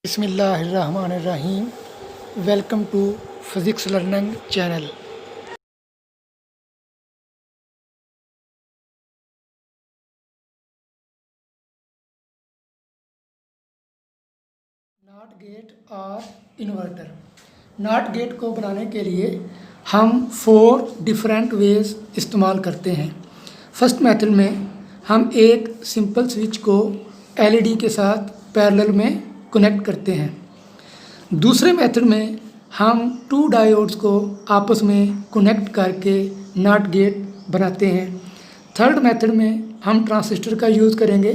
बिस्मिल्लाहिर्रहमानिर्रहीम। Welcome to physics learning channel. Not gate और inverter. Not gate को बनाने के लिए हम 4 डिफरेंट वेज इस्तेमाल करते हैं। फर्स्ट मेथड में हम एक सिंपल स्विच को एलईडी के साथ पैरेलल में कनेक्ट करते हैं। दूसरे मेथड में हम 2 डायोड्स को आपस में कनेक्ट करके नॉट गेट बनाते हैं। थर्ड मेथड में हम ट्रांजिस्टर का यूज़ करेंगे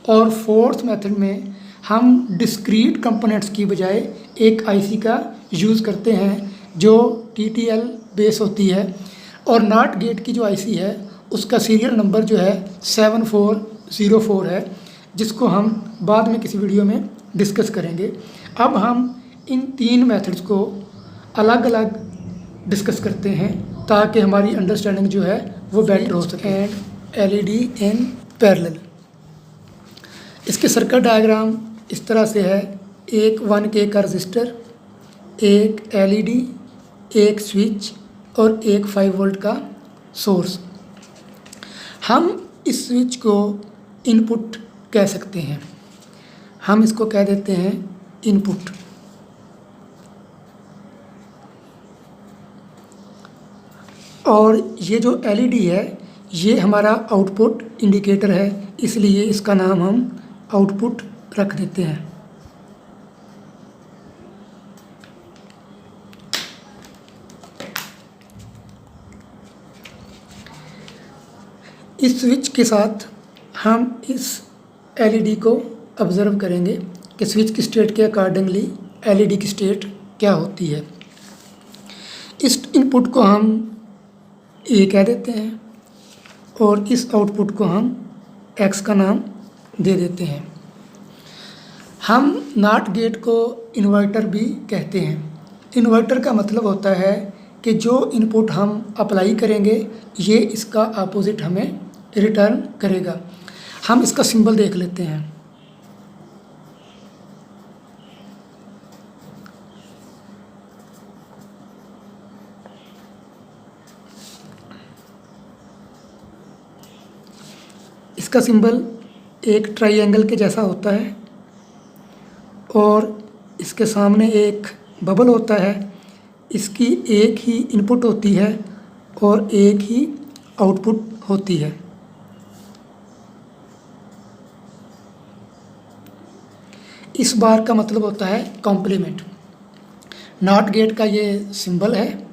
और फोर्थ मेथड में हम डिस्क्रीट कंपोनेंट्स की बजाय एक आईसी का यूज़ करते हैं जो टीटीएल बेस होती है। और नॉट गेट की जो आईसी है उसका सीरियल नंबर जो है 7404 है, जिसको हम बाद में किसी वीडियो में डिस्कस करेंगे। अब हम इन 3 मेथड्स को अलग अलग डिस्कस करते हैं ताकि हमारी अंडरस्टैंडिंग जो है वो बेटर हो सके। And LED in parallel. इसके सर्किट डायग्राम इस तरह से है। एक 1K का रजिस्टर, एक एलईडी, एक स्विच और एक 5 वोल्ट का सोर्स। हम इस स्विच को इनपुट कह सकते हैं। हम इसको कह देते हैं इनपुट। और ये जो एलईडी है ये हमारा आउटपुट इंडिकेटर है, इसलिए इसका नाम हम आउटपुट रख देते हैं। इस स्विच के साथ हम इस एलईडी को ऑब्ज़र्व करेंगे कि स्विच की स्टेट के अकॉर्डिंगली एलईडी की स्टेट क्या होती है। इस इनपुट को हम ए कह देते हैं और इस आउटपुट को हम एक्स का नाम दे देते हैं। हम नॉट गेट को इन्वर्टर भी कहते हैं। इन्वर्टर का मतलब होता है कि जो इनपुट हम अप्लाई करेंगे ये इसका अपोजिट हमें रिटर्न करेगा। हम इसका सिंबल देख लेते हैं। इसका सिंबल एक ट्रायंगल के जैसा होता है और इसके सामने एक बबल होता है। इसकी एक ही इनपुट होती है और एक ही आउटपुट होती है। इस बार का मतलब होता है कॉम्प्लीमेंट। नॉट गेट का ये सिंबल है,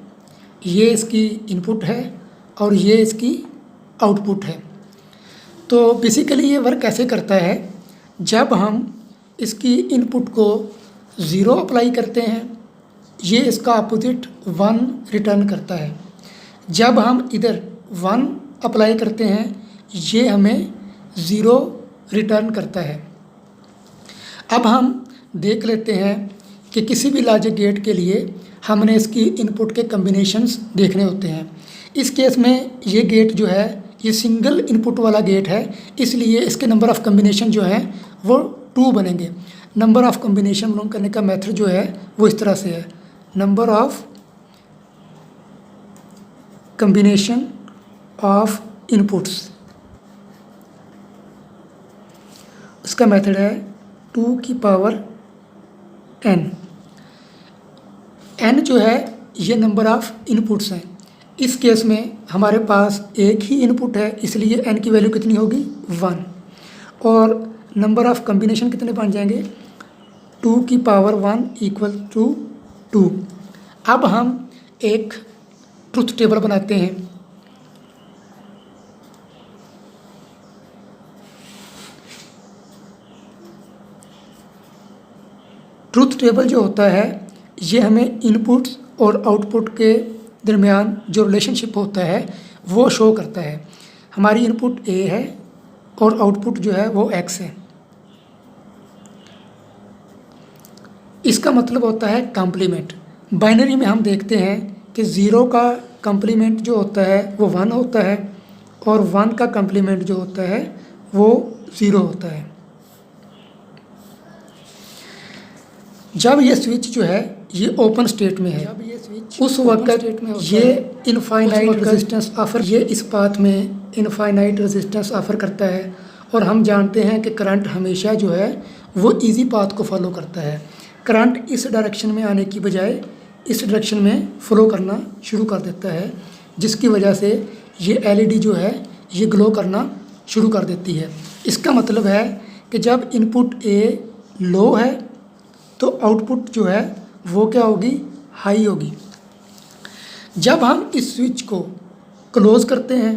ये इसकी इनपुट है और ये इसकी आउटपुट है। तो बेसिकली ये वर्क कैसे करता है, जब हम इसकी इनपुट को 0 अप्लाई करते हैं ये इसका अपोजिट 1 रिटर्न करता है। जब हम इधर 1 अप्लाई करते हैं ये हमें 0 रिटर्न करता है। अब हम देख लेते हैं कि किसी भी लॉजिक गेट के लिए हमने इसकी इनपुट के कम्बिनेशंस देखने होते हैं। इस केस में ये गेट जो है ये सिंगल इनपुट वाला गेट है, इसलिए इसके नंबर ऑफ़ कम्बिनेशन जो है वो 2 बनेंगे। नंबर ऑफ़ कम्बिनेशन मालूम करने का मेथड जो है वो इस तरह से है। Number of combination of inputs, इसका मेथड है 2 की पावर n। n जो है ये नंबर ऑफ़ इनपुट्स हैं। इस केस में हमारे पास एक ही इनपुट है, इसलिए n की वैल्यू कितनी होगी 1। और नंबर ऑफ़ कम्बिनेशन कितने बन जाएंगे 2 की पावर 1 इक्वल टू 2। अब हम एक ट्रुथ टेबल बनाते हैं। ट्रुथ टेबल जो होता है ये हमें इनपुट्स और आउटपुट के दरमियान जो रिलेशनशिप होता है वो शो करता है। हमारी इनपुट A है और आउटपुट जो है वो X है। इसका मतलब होता है कॉम्प्लीमेंट। बाइनरी में हम देखते हैं कि 0 का कॉम्प्लीमेंट जो होता है वो 1 होता है और 1 का कॉम्प्लीमेंट जो होता है वो 0 होता है। जब ये स्विच जो है ये ओपन स्टेट में है, उस वक्त ये इनफाइनाइट रेजिस्टेंस ऑफर, ये इस पाथ में इनफाइनाइट रेजिस्टेंस ऑफर करता है। और हम जानते हैं कि करंट हमेशा जो है वो इजी पाथ को फॉलो करता है। करंट इस डायरेक्शन में आने की बजाय इस डायरेक्शन में फ्लो करना शुरू कर देता है, जिसकी वजह से ये एलईडी जो है ये ग्लो करना शुरू कर देती है। इसका मतलब है कि जब इनपुट ए लो है तो आउटपुट जो है वो क्या होगी, हाई होगी। जब हम इस स्विच को क्लोज करते हैं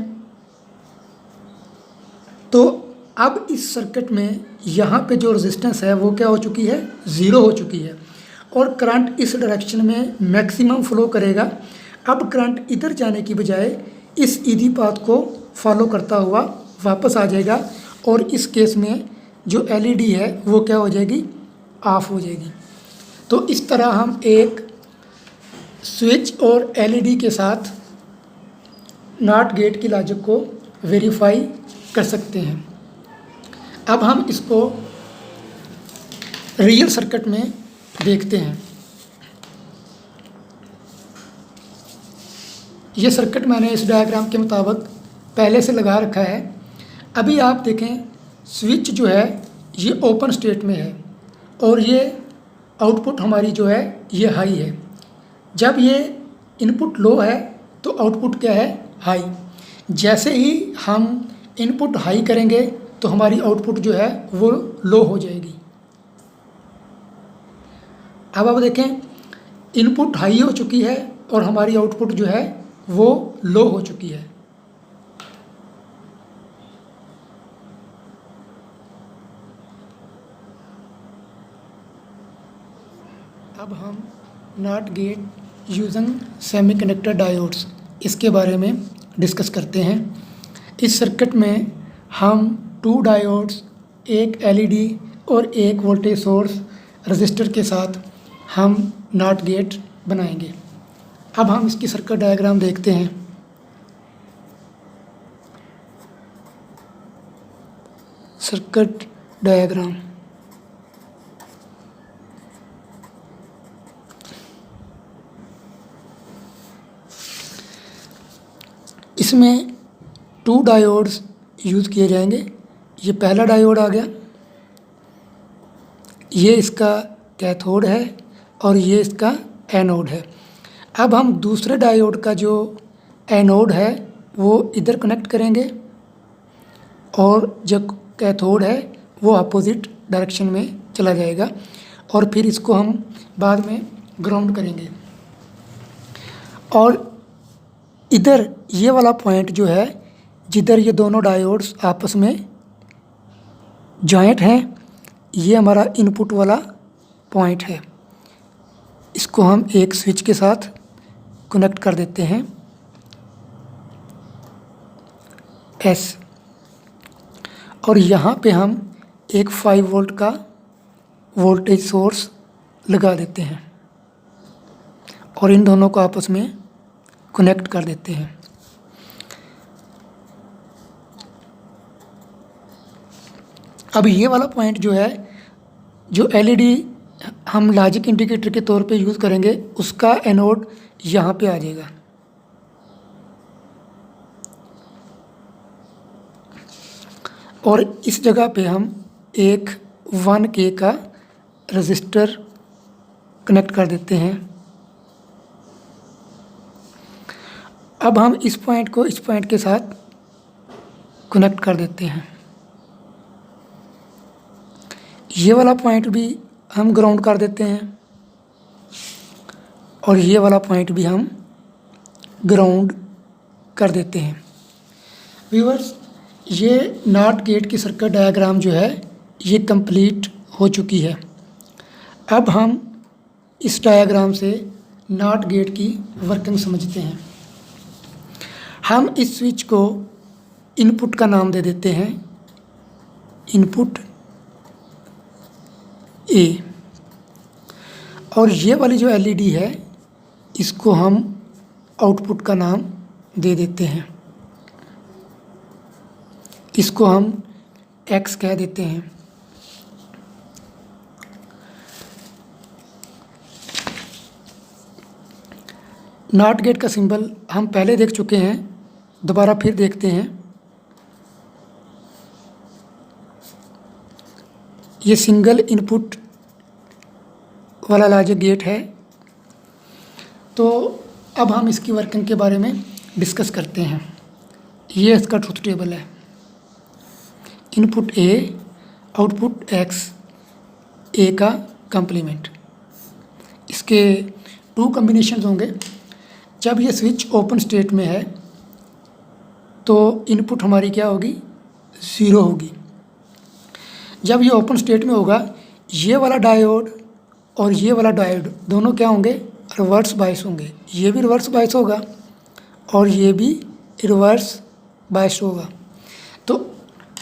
तो अब इस सर्किट में यहाँ पे जो रेजिस्टेंस है वो क्या हो चुकी है, ज़ीरो हो चुकी है और करंट इस डायरेक्शन में मैक्सिमम फ्लो करेगा। अब करंट इधर जाने की बजाय इस इजी पाथ को फॉलो करता हुआ वापस आ जाएगा और इस केस में जो एलईडी है वो क्या हो जाएगी, ऑफ हो जाएगी। तो इस तरह हम एक स्विच और एलईडी के साथ नॉट गेट की लॉजिक को वेरीफाई कर सकते हैं। अब हम इसको रियल सर्किट में देखते हैं। ये सर्किट मैंने इस डायग्राम के मुताबिक पहले से लगा रखा है। अभी आप देखें स्विच जो है ये ओपन स्टेट में है और ये आउटपुट हमारी जो है ये हाई है। जब ये इनपुट लो है तो आउटपुट क्या है, हाई। जैसे ही हम इनपुट हाई करेंगे तो हमारी आउटपुट जो है वो लो हो जाएगी। अब आप देखें इनपुट हाई हो चुकी है और हमारी आउटपुट जो है वो लो हो चुकी है। अब हम not gate using semiconductor diodes इसके बारे में डिस्कस करते हैं। इस सर्किट में हम 2 डायोड्स, एक एलईडी और एक वोल्टेज सोर्स रजिस्टर के साथ हम नॉट गेट बनाएंगे। अब हम इसकी सर्किट डायग्राम देखते हैं। सर्किट डायग्राम इसमें 2 डायोड्स यूज़ किए जाएंगे। ये पहला डायोड आ गया, ये इसका कैथोड है और ये इसका एनोड है। अब हम दूसरे डायोड का जो एनोड है वो इधर कनेक्ट करेंगे और जो कैथोड है वो अपोजिट डायरेक्शन में चला जाएगा और फिर इसको हम बाद में ग्राउंड करेंगे। और इधर ये वाला पॉइंट जो है जिधर ये दोनों डायोड्स आपस में जॉइंट हैं, ये हमारा इनपुट वाला पॉइंट है। इसको हम एक स्विच के साथ कनेक्ट कर देते हैं एस, और यहाँ पे हम एक 5 वोल्ट का वोल्टेज सोर्स लगा देते हैं और इन दोनों को आपस में कनेक्ट कर देते हैं। अब ये वाला पॉइंट जो है, जो एलईडी हम लॉजिक इंडिकेटर के तौर पे यूज़ करेंगे, उसका एनोड यहाँ पे आ जाएगा। और इस जगह पे हम एक 1K का रजिस्टर कनेक्ट कर देते हैं। अब हम इस पॉइंट को इस पॉइंट के साथ कनेक्ट कर देते हैं। ये वाला पॉइंट भी हम ग्राउंड कर देते हैं और ये वाला पॉइंट भी हम ग्राउंड कर देते हैं। व्यूअर्स, ये नॉट गेट की सर्किट डायग्राम जो है ये कंप्लीट हो चुकी है। अब हम इस डायग्राम से नॉट गेट की वर्किंग समझते हैं। हम इस स्विच को इनपुट का नाम दे देते हैं, इनपुट ए, और ये वाली जो एलईडी है इसको हम आउटपुट का नाम दे देते हैं। इसको हम एक्स कह देते हैं। नॉट गेट का सिंबल हम पहले देख चुके हैं, दोबारा फिर देखते हैं। ये सिंगल इनपुट वाला लॉजिक गेट है। तो अब हम इसकी वर्किंग के बारे में डिस्कस करते हैं। ये इसका ट्रुथ टेबल है। इनपुट ए, आउटपुट एक्स, ए का कंप्लीमेंट। इसके 2 कॉम्बिनेशंस होंगे। जब ये स्विच ओपन स्टेट में है तो इनपुट हमारी क्या होगी, 0 होगी। जब ये ओपन स्टेट में होगा, ये वाला डायोड और ये वाला डायोड दोनों क्या होंगे, रिवर्स बायस होंगे। ये भी रिवर्स बायस होगा और ये भी रिवर्स बायस होगा। तो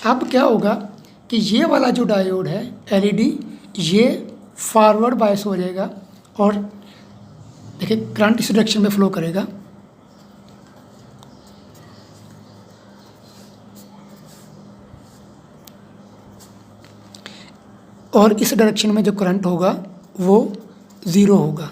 अब क्या होगा कि ये वाला जो डायोड है एलईडी, ये फॉरवर्ड बायस हो जाएगा और देखिए करंट इस डायरेक्शन में फ्लो करेगा। और इस डायरेक्शन में जो करंट होगा वो 0 होगा।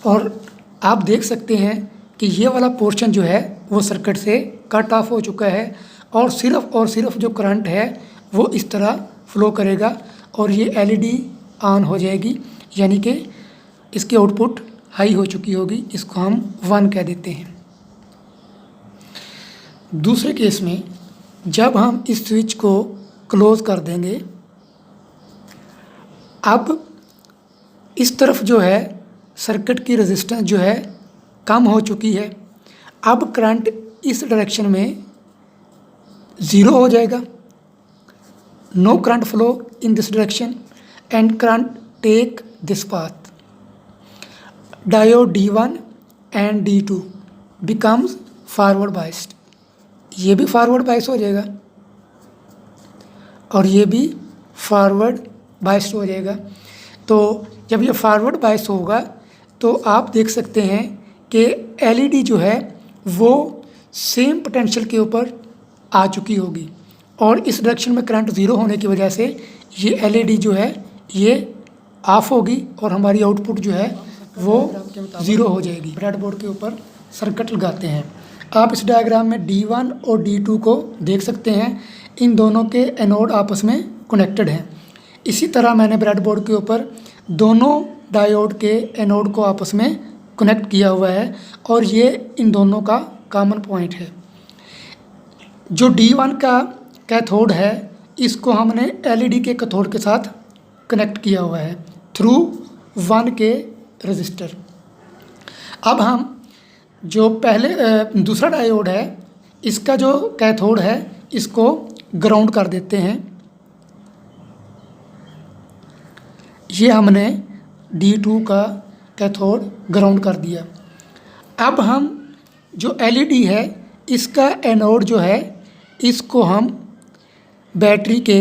और आप देख सकते हैं कि ये वाला पोर्शन जो है वो सर्किट से कट ऑफ हो चुका है और सिर्फ जो करंट है वो इस तरह फ्लो करेगा और ये एलईडी ऑन हो जाएगी, यानी कि इसकी आउटपुट हाई हो चुकी होगी। इसको हम 1 कह देते हैं। दूसरे केस में जब हम इस स्विच को क्लोज कर देंगे, अब इस तरफ जो है सर्किट की रेजिस्टेंस जो है कम हो चुकी है। अब करंट इस डायरेक्शन में 0 हो जाएगा। No current flow in this direction and current take this path. Diode D1 and D2 becomes forward biased. ये भी फॉरवर्ड बायस हो जाएगा और ये भी फॉरवर्ड बायस हो जाएगा। तो जब ये फॉरवर्ड बायस होगा तो आप देख सकते हैं कि एलईडी जो है वो सेम पोटेंशियल के ऊपर आ चुकी होगी और इस डायरेक्शन में करंट 0 होने की वजह से ये एलईडी जो है ये ऑफ होगी और हमारी आउटपुट जो है वो 0 हो जाएगी। ब्रेडबोर्ड के ऊपर सर्किट लगाते हैं। आप इस डायग्राम में D1 और D2 को देख सकते हैं। इन दोनों के एनोड आपस में कनेक्टेड हैं। इसी तरह मैंने ब्रेडबोर्ड के ऊपर दोनों डायोड के एनोड को आपस में कनेक्ट किया हुआ है और ये इन दोनों का कॉमन पॉइंट है। जो D1 का कैथोड है इसको हमने एलईडी के कैथोड के साथ कनेक्ट किया हुआ है थ्रू 1 के रजिस्टर। अब हम जो पहले दूसरा डायोड है इसका जो कैथोड है इसको ग्राउंड कर देते हैं। ये हमने D2 का कैथोड ग्राउंड कर दिया। अब हम जो एलईडी है इसका एनोड जो है इसको हम बैटरी के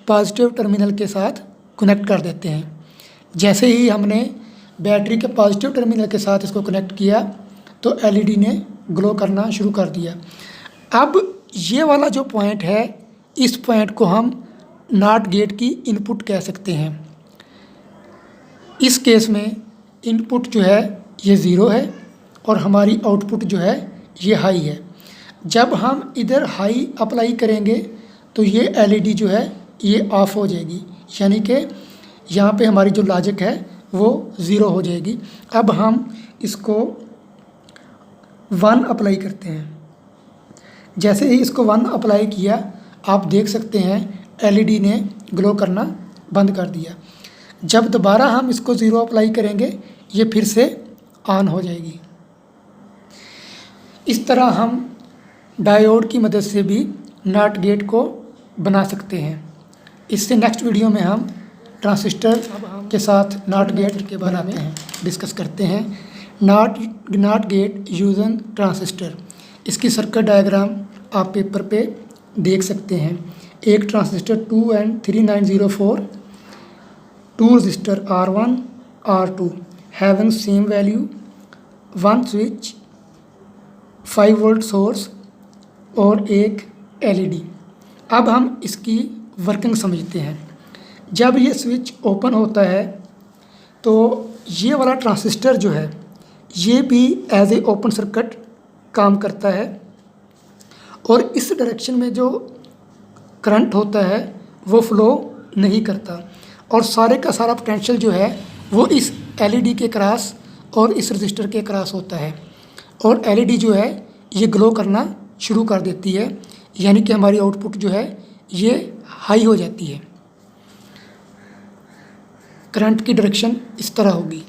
पॉजिटिव टर्मिनल के साथ कनेक्ट कर देते हैं। जैसे ही हमने बैटरी के पॉजिटिव टर्मिनल के साथ इसको कनेक्ट किया तो एलईडी ने ग्लो करना शुरू कर दिया। अब ये वाला जो पॉइंट है इस पॉइंट को हम नॉट गेट की इनपुट कह सकते हैं। इस केस में इनपुट जो है ये 0 है और हमारी आउटपुट जो है ये हाई है। जब हम इधर हाई अप्लाई करेंगे तो ये एलईडी जो है ये ऑफ हो जाएगी, यानी कि यहाँ पे हमारी जो लॉजिक है वो 0 हो जाएगी। अब हम इसको 1 अप्लाई करते हैं। जैसे ही इसको 1 अप्लाई किया आप देख सकते हैं एलईडी ने ग्लो करना बंद कर दिया। जब दोबारा हम इसको 0 अप्लाई करेंगे ये फिर से ऑन हो जाएगी। इस तरह हम डायोड की मदद से भी नॉट गेट को बना सकते हैं। इससे नेक्स्ट वीडियो में हम ट्रांजिस्टर के साथ नॉट गेट के बारे में डिस्कस करते हैं। नॉट गेट यूजिंग ट्रांजिस्टर, इसकी सर्किट डायग्राम आप पेपर पे देख सकते हैं। एक transistor 2N3904, 2 register R1 R2 having same value, 1 switch, 5 volt source और एक एलईडी। अब हम इसकी वर्किंग समझते हैं। जब ये स्विच ओपन होता है तो ये वाला ट्रांजिस्टर जो है ये भी एज ए ओपन सर्किट काम करता है और इस डायरेक्शन में जो करंट होता है वो फ्लो नहीं करता और सारे का सारा पोटेंशियल जो है वो इस एलईडी के क्रॉस और इस रजिस्टर के क्रॉस होता है और एलईडी जो है ये ग्लो करना शुरू कर देती है, यानी कि हमारी आउटपुट जो है ये हाई हो जाती है। करंट की डायरेक्शन इस तरह होगी।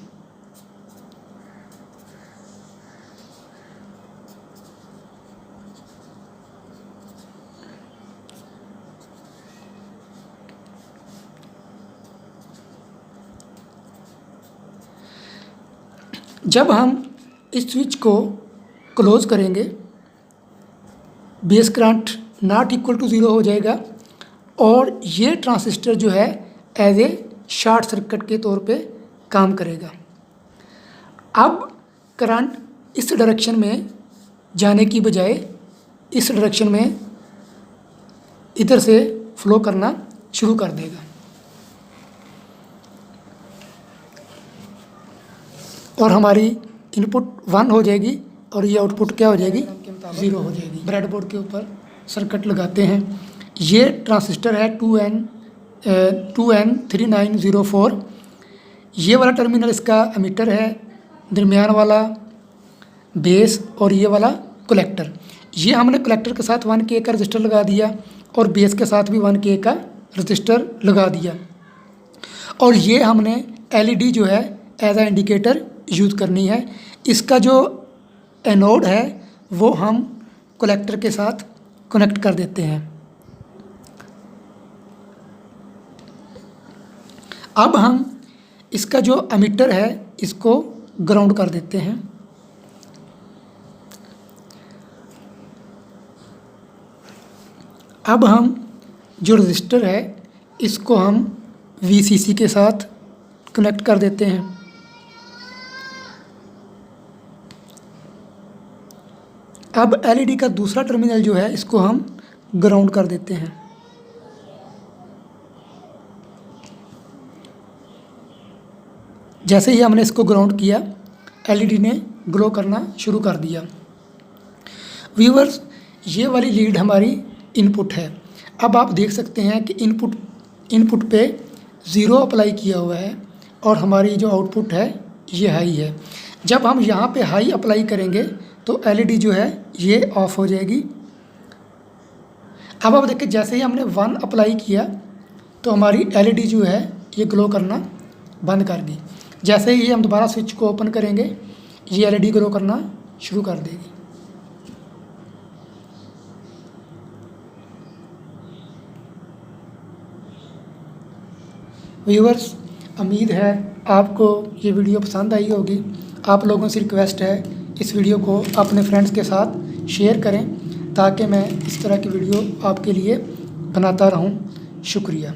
जब हम इस स्विच को क्लोज करेंगे base current not equal to 0 हो जाएगा और ये ट्रांजिस्टर जो है एज ए शॉर्ट सर्किट के तौर पे काम करेगा। अब करंट इस डायरेक्शन में जाने की बजाय इस डायरेक्शन में इधर से फ्लो करना शुरू कर देगा और हमारी इनपुट 1 हो जाएगी और ये आउटपुट क्या हो जाएगी 0 हो जाएगी। ब्रेडबोर्ड के ऊपर सर्किट लगाते हैं। ये ट्रांजिस्टर है 2N3904। ये वाला टर्मिनल इसका एमिटर है, दरमियान वाला बेस और ये वाला कलेक्टर। ये हमने कलेक्टर के साथ 1K का रजिस्टर लगा दिया और बेस के साथ भी 1K का रजिस्टर लगा दिया और ये हमने LED जो है एज आ इंडिकेटर यूज़ करनी है। इसका जो एनोड है वो हम कलेक्टर के साथ कनेक्ट कर देते हैं। अब हम इसका जो एमिटर है इसको ग्राउंड कर देते हैं। अब हम जो रजिस्टर है इसको हम VCC के साथ कनेक्ट कर देते हैं। अब LED का दूसरा टर्मिनल जो है इसको हम ग्राउंड कर देते हैं। जैसे ही हमने इसको ग्राउंड किया LED ने ग्लो करना शुरू कर दिया। व्यूअर्स, ये वाली लीड हमारी इनपुट है। अब आप देख सकते हैं कि इनपुट पे 0 अप्लाई किया हुआ है और हमारी जो आउटपुट है ये हाई है। जब हम यहाँ पे हाई अप्लाई करेंगे तो LED जो है ये ऑफ हो जाएगी। अब आप देखिए जैसे ही हमने 1 अप्लाई किया तो हमारी LED जो है ये ग्लो करना बंद कर दी। जैसे ही हम दोबारा स्विच को ओपन करेंगे ये LED ग्लो करना शुरू कर देगी। व्यूअर्स, उम्मीद है आपको ये वीडियो पसंद आई होगी। आप लोगों से रिक्वेस्ट है इस वीडियो को अपने फ्रेंड्स के साथ शेयर करें ताकि मैं इस तरह की वीडियो आपके लिए बनाता रहूं। शुक्रिया।